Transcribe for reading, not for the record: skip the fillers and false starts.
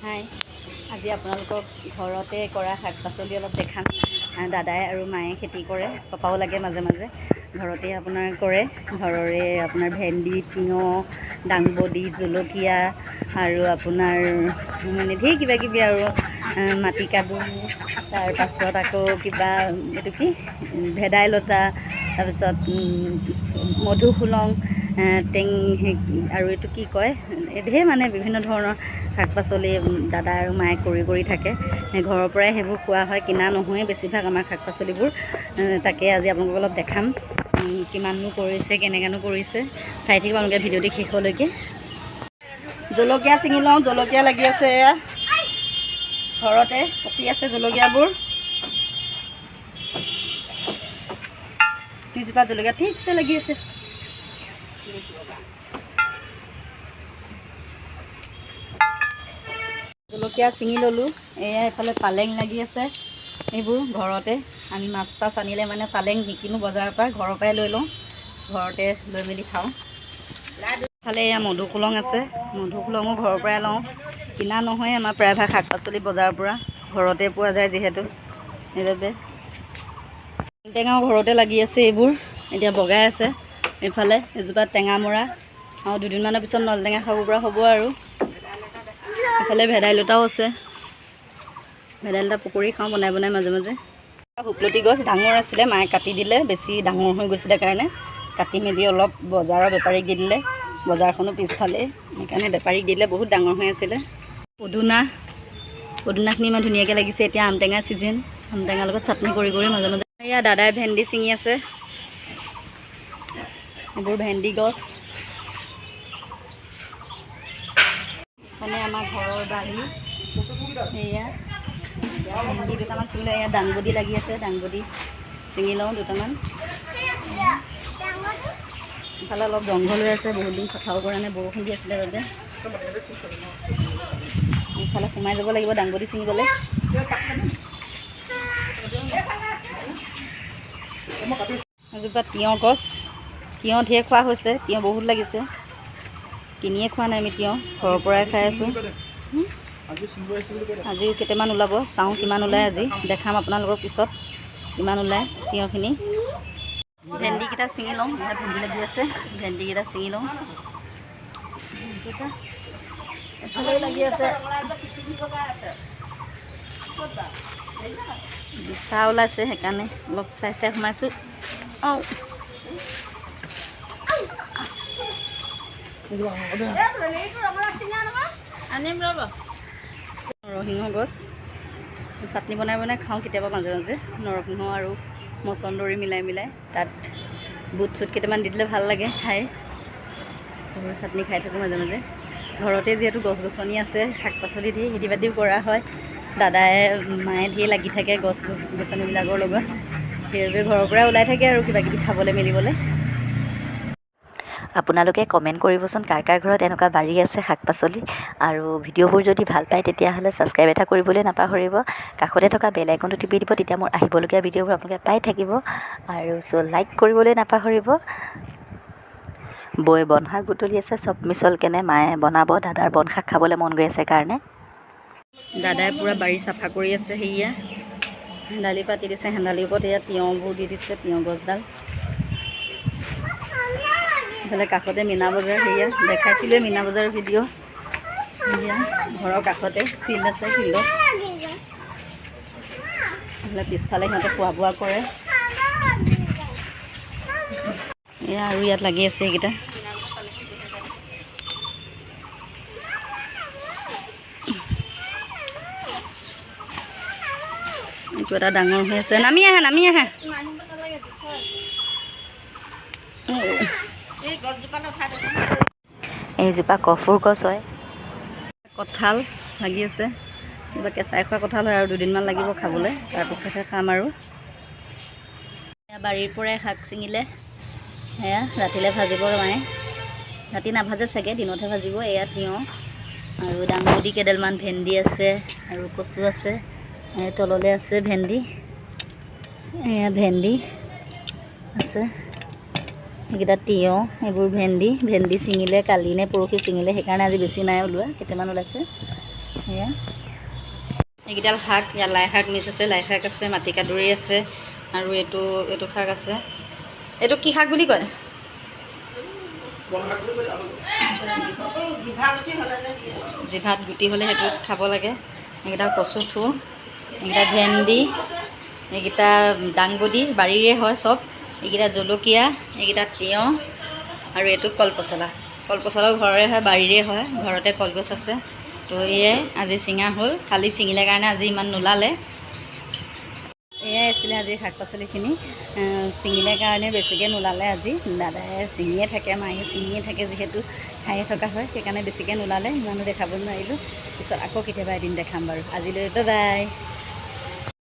হাই, আজি আপোনালোকক ঘৰতে কৰা শাক পাচলি অলপ দেখাম। দাদাই আৰু মায়ে খেতি কৰে, পাপাও লাগে মাজে মাজে। ঘৰতে আপোনাৰ কৰে, ঘৰৰে আপোনাৰ ভেন্দি, তিয়ঁহ, দাংবডি, জলকীয়া আৰু আপোনাৰ মানে ঢেৰ কিবা কিবি আৰু মাটিকাদু, তাৰপাছত আকৌ কিবা এইটো কি ভেদাইলতা, তাৰপিছত মধুসোলং, আৰু এইটো কি কয়, ঢেৰ মানে বিভিন্ন ধৰণৰ শাক পাচলি দাদা আৰু মায়ে কৰি থাকে। ঘৰৰ পৰাই সেইবোৰ খোৱা হয়, কিনা নহয় বেছিভাগ আমাৰ শাক পাচলিবোৰ। তাকে আজি আপোনালোকক অলপ দেখাম, কিমাননো কৰিছে, কেনেকৈনো কৰিছে। চাই থাকিব আপোনালোকে ভিডিঅ'টি শেষলৈকে। জলকীয়া ছিঙি লওঁ, জলকীয়া লাগি আছে, এয়া ঘৰতে পকি আছে জলকীয়াবোৰ। দুজোপা জলকীয়া ঠিকছে লাগি আছে। জলকীয়া ছিঙি ল'লোঁ। এয়া এইফালে পালেং লাগি আছে, এইবোৰ ঘৰতে আমি মাছ চাছ আনিলে মানে পালেং নিকিনো বজাৰৰ পৰা, ঘৰৰ পৰাই লৈ লওঁ, ঘৰতে লৈ মেলি খাওঁ। ইফালে এয়া মধুসোলং আছে, মধুসোলঙো ঘৰৰ পৰাই লওঁ, কিনা নহয় আমাৰ প্ৰায়ভাগ শাক পাচলি বজাৰৰ পৰা, ঘৰতে পোৱা যায় যিহেতু সেইবাবে। টেঙাও ঘৰতে লাগি আছে, এইবোৰ এতিয়া বগাই আছে। এইফালে এজোপা টেঙা মৰা, আৰু দুদিনমানৰ পিছত নলটেঙা খাব পৰা হ'ব আৰু। এইফালে ভেদাইলতাও আছে, ভেদাইলতা পকৰি খাওঁ বনাই বনাই মাজে মাজে। শুকলতি গছ ডাঙৰ আছিলে, মায়ে কাটি দিলে, বেছি ডাঙৰ হৈ গৈছিলে কাৰণে কাটি মেলি অলপ বজাৰৰ বেপাৰীক দি দিলে। বজাৰখনো পিছফালেই, সেইকাৰণে বেপাৰীক দিলে, বহুত ডাঙৰ হৈ আছিলে। পদুনাখিনি ইমান ধুনীয়াকৈ লাগিছে। এতিয়া আম টেঙাৰ ছিজন, আম টেঙাৰ লগত চাটনি কৰি মাজে মাজে। এয়া দাদাই ভেন্দি ছিঙি আছে, এইবোৰ ভেন্দি গছ। মানে আমাৰ ঘৰৰ বাৰী, এয়া ভেন্দি দুটামান ছিঙিলে। এয়া দাংবডি লাগি আছে, দাংবডি ছিঙি লওঁ দুটামান। ইফালে অলপ জংঘল হৈ আছে, বহুত দিন চফাও কৰা নাই, বৰষুণ দি আছিলে তাতে। ইফালে সোমাই যাব লাগিব দাংবডি ছিঙিবলৈ। এজোপা তিয়ঁহ গছ, তিয়ঁহ ঢেৰ খোৱা হৈছে, তিয়ঁহ বহুত লাগিছে। কিনিয়ে খোৱা নাই আমি তিয়ঁহ, ঘৰৰ পৰাই খাই আছোঁ। আজিও কেইটামান ওলাব, চাওঁ কিমান ওলায় আজি, দেখাম আপোনালোকৰ পিছত কিমান ওলায় তিয়ঁহখিনি। ভেন্দিকেইটা ছিঙি লওঁ, এতিয়া ভেন্দি লাগি আছে, ভেন্দিকেইটা ছিঙি লওঁ। এফালেও লাগি আছে, বিচা ওলাইছে, সেইকাৰণে অলপ চাই সোমাইছোঁ। নৰসিংহ গছ, চাটনি বনাই খাওঁ কেতিয়াবা মাজে মাজে। নৰসিংহ আৰু মচন্দৰী মিলাই তাত বুট চুট কেইটামান দি দিলে ভাল লাগে খাই, সেইবোৰ চাটনি খাই থাকোঁ মাজে মাজে। ঘৰতে যিহেতু গছ গছনি আছে, শাক পাচলি ধেৰ খেতি বাতিও কৰা হয়, দাদাই মায়ে ধেৰ লাগি থাকে গছ গছনিবিলাকৰ লগত, সেইবাবে ঘৰৰ পৰাই ওলাই থাকে আৰু কিবা কিবি খাবলৈ মেলিবলৈ। আপোনালোকে কমেণ্ট কৰিবচোন কাৰ কাৰ ঘৰত এনেকুৱা বাৰী আছে শাক পাচলি, আৰু ভিডিঅ'বোৰ যদি ভাল পায় তেতিয়াহ'লে ছাবস্ক্ৰাইব এটা কৰিবলৈ নাপাহৰিব। কাষতে থকা বেল আইকনটো টিপি দিব, তেতিয়া মোৰ আহিবলগীয়া ভিডিঅ'বোৰ আপোনালোকে পাই থাকিব। আৰু লাইক কৰিবলৈ নাপাহৰিব। বৈ বনশাক বুটলি আছে, চব মিছল কেনে মায়ে বনাব, দাদাৰ বনশাক খাবলৈ মন গৈ আছে কাৰণে। দাদাই পূৰা বাৰী চাফা কৰি আছে, সেয়া হেন্দালি পাতি দিছে, হেন্দালিৰ ওপৰত এয়া তিয়ঁহবোৰ দি দিছে, তিয়ঁহ গছডাল। এইফালে কাষতে মীনা বজাৰ, সেয়া দেখাইছিলে মীনা বজাৰৰ ভিডিঅ'। সেয়া ঘৰৰ কাষতে ফিল্ড আছে, ফিল্ডত এইফালে পিছফালে সিহঁতে খোৱা বোৱা কৰে। এয়া আৰু ইয়াত লাগি আছে এইকেইটা। এইটো এটা ডাঙৰ হৈ আছে, নামি আহে। এইজোপা কফুৰ গছ হয়। কঁঠাল লাগি আছে, কিবা কেঁচাই খোৱা কঁঠাল হয়, আৰু দুদিনমান লাগিব খাবলৈ, তাৰপিছতহে খাম আৰু। বাৰীৰ পৰাই শাক ছিঙিলে, সেয়া ৰাতিলৈ ভাজিব মায়ে, ৰাতি নাভাজে চাগে, দিনতহে ভাজিব। এয়া তিয়ঁহ আৰু দাংবডি কেইডালমান, ভেন্দি আছে আৰু কচু আছে, তললৈ আছে ভেন্দি, এয়া ভেন্দি আছে, এইকেইটা তিয়ঁহ, এইবোৰ ভেন্দি ছিঙিলে কালি নে পৰহি ছিঙিলে, সেইকাৰণে আজি বেছি নাই ওলোৱা, কেইটামান ওলাইছে। সেয়া এইকেইডাল শাক, ইয়াত লাই শাক মিক্স আছে, লাই শাক আছে, মাটিকাদুৰি আছে আৰু এইটো শাক আছে। এইটো কি শাক বুলি কয়? জিভাত গুটি হ'লে সেইটো খাব লাগে। এইকেইটা কচু থু, এইকেইটা ভেন্দি, এইকেইটা দাংবডি বাৰীৰে হয় চব, এইকেইটা জলকীয়া, এইকেইটা তিয়ঁহ আৰু এইটো কলপচলা। কলপচলাও ঘৰৰে হয়, বাৰীৰে হয়, ঘৰতে কলগছ আছে। তো এয়াই আজি ছিঙা হ'ল, কালি ছিঙিলে কাৰণে আজি ইমান নোলালে। এয়াই আছিলে আজিৰ শাক পাচলিখিনি, ছিঙিলে কাৰণে বেছিকৈ নোলালে আজি। দাদাই ছিঙিয়ে থাকে, মায়ে ছিঙিয়ে থাকে, যিহেতু খায়ে থকা হয়, সেইকাৰণে বেছিকৈ নোলালে, ইমানো দেখাব নোৱাৰিলোঁ। পিছত আকৌ কেতিয়াবা এদিন দেখাম বাৰু। আজিলৈ বাই বাই।